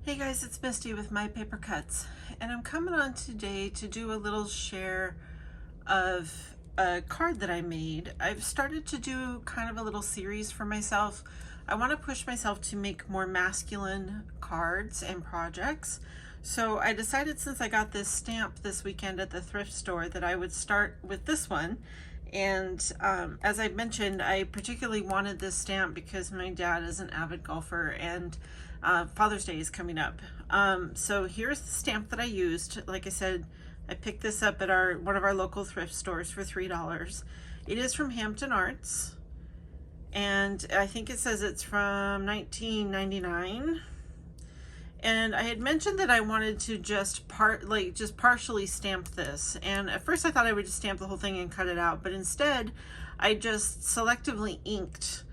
Hey guys, it's Misty with My Paper Cuts, and I'm coming on today to do a little share of a card that I made. I've started to do kind of a little series for myself. I want to push myself to make more masculine cards and projects. So I decided, since I got this stamp this weekend at the thrift store, that I would start with this one. And as I mentioned, I particularly wanted this stamp because my dad is an avid golfer, and Father's Day is coming up. So here's the stamp that I used. Like I said, I picked this up at one of our local thrift stores for $3. It is from Hampton Arts, and I think it says it's from 1999. And I had mentioned that I wanted to just partially stamp this. And at first I thought I would just stamp the whole thing and cut it out, but instead I just selectively inked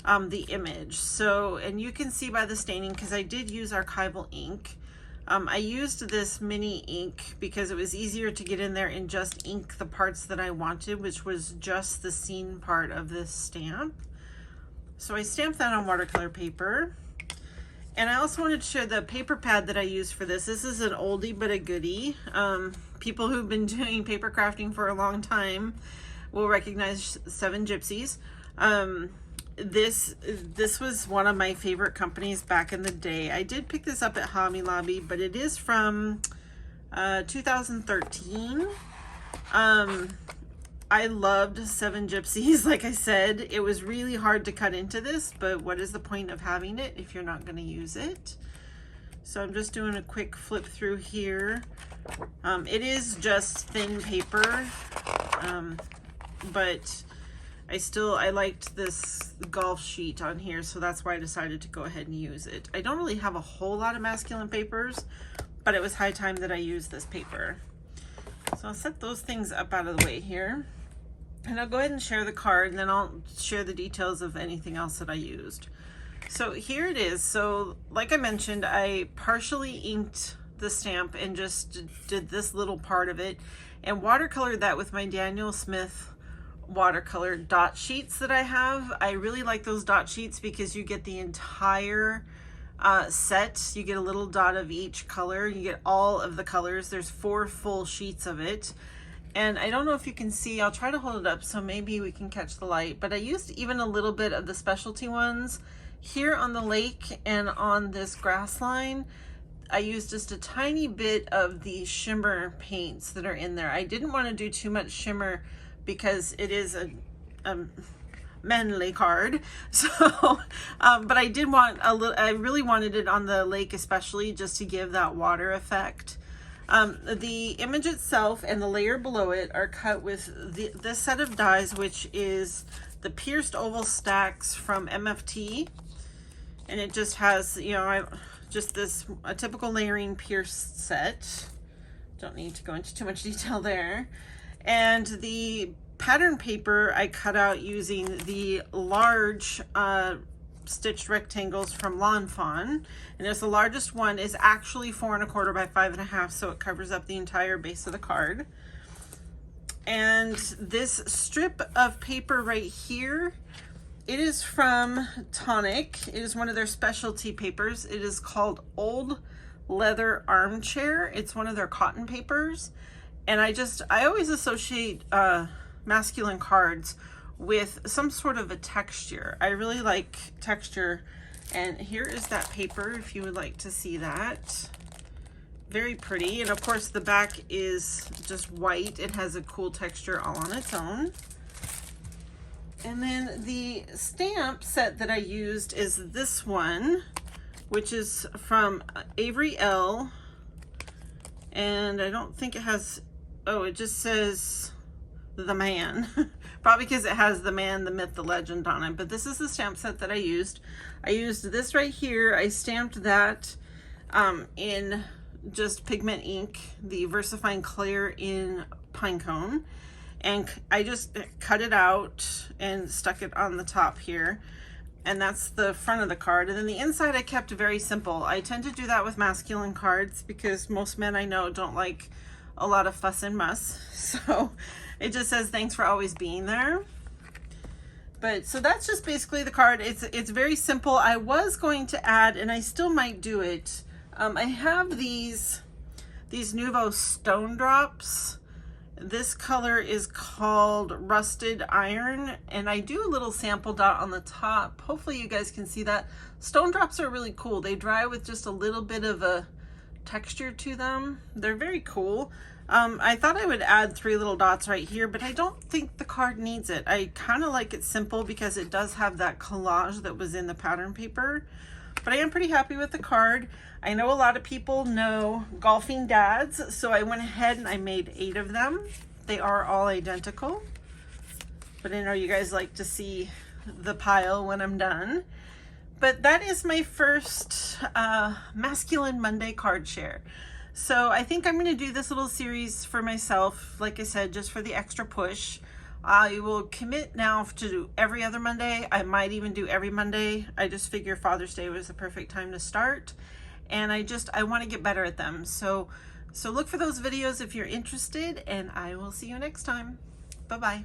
the image. So, and you can see by the staining, because I did use archival ink. I used this mini ink because it was easier to get in there and just ink the parts that I wanted, which was just the scene part of this stamp. So I stamped that on watercolor paper. And I also wanted to share the paper pad that I use for this. This is an oldie but a goodie. People who've been doing paper crafting for a long time will recognize Seven Gypsies. This was one of my favorite companies back in the day. I did pick this up at Hobby Lobby, but it is from 2013. I loved Seven Gypsies. Like I said, it was really hard to cut into this, but what is the point of having it if you're not going to use it? So I'm just doing a quick flip through here. It is just thin paper, but I liked this golf sheet on here, so that's why I decided to go ahead and use it. I don't really have a whole lot of masculine papers, but it was high time that I used this paper. So I'll set those things up out of the way here. And I'll go ahead and share the card, and then I'll share the details of anything else that I used. So here it is. So like I mentioned, I partially inked the stamp and just did this little part of it and watercolored that with my Daniel Smith watercolor dot sheets that I have. I really like those dot sheets because you get the entire set. You get a little dot of each color. You get all of the colors. There's 4 full sheets of it. And I don't know if you can see, I'll try to hold it up so maybe we can catch the light, but I used even a little bit of the specialty ones here on the lake and on this grass line. I used just a tiny bit of the shimmer paints that are in there. I didn't want to do too much shimmer because it is a manly card. So, but I did want a little, I really wanted it on the lake especially, just to give that water effect. The image itself and the layer below it are cut with this set of dies, which is the pierced oval stacks from MFT. And it just has, you know, a typical layering pierced set. Don't need to go into too much detail there. And the pattern paper I cut out using the large stitched rectangles from Lawn Fawn, and the largest one is actually 4 1/4 by 5 1/2, so it covers up the entire base of the card. And this strip of paper right here, it is from Tonic. It is one of their specialty papers. It is called Old Leather Armchair. It's one of their cotton papers, and I always associate masculine cards with some sort of a texture. I really like texture, and here is that paper if you would like to see that. Very pretty, and of course the back is just white. It has a cool texture all on its own. And then the stamp set that I used is this one, which is from Avery Elle, and I don't think it has, oh, it just says the man. Probably because it has the man, the myth, the legend on it. But this is the stamp set that I used. I used this right here. I stamped that in just pigment ink, the VersaFine Clear in Pinecone. And I just cut it out and stuck it on the top here. And that's the front of the card. And then the inside I kept very simple. I tend to do that with masculine cards because most men I know don't like a lot of fuss and muss. So it just says, thanks for always being there. But so that's just basically the card. It's very simple. I was going to add, and I still might do it, I have these Nuvo Stone Drops. This color is called Rusted Iron, and I do a little sample dot on the top. Hopefully you guys can see that. Stone Drops are really cool. They dry with just a little bit of a texture to them. They're very cool. I thought I would add 3 little dots right here, but I don't think the card needs it. I kind of like it simple because it does have that collage that was in the pattern paper. But I am pretty happy with the card. I know a lot of people know Golfing Dads, so I went ahead and I made 8 of them. They are all identical, but I know you guys like to see the pile when I'm done. But that is my first Masculine Monday card share. So I think I'm going to do this little series for myself, like I said, just for the extra push. I will commit now to do every other Monday. I might even do every Monday. I just figure Father's Day was the perfect time to start. And I want to get better at them. So look for those videos if you're interested, and I will see you next time. Bye-bye.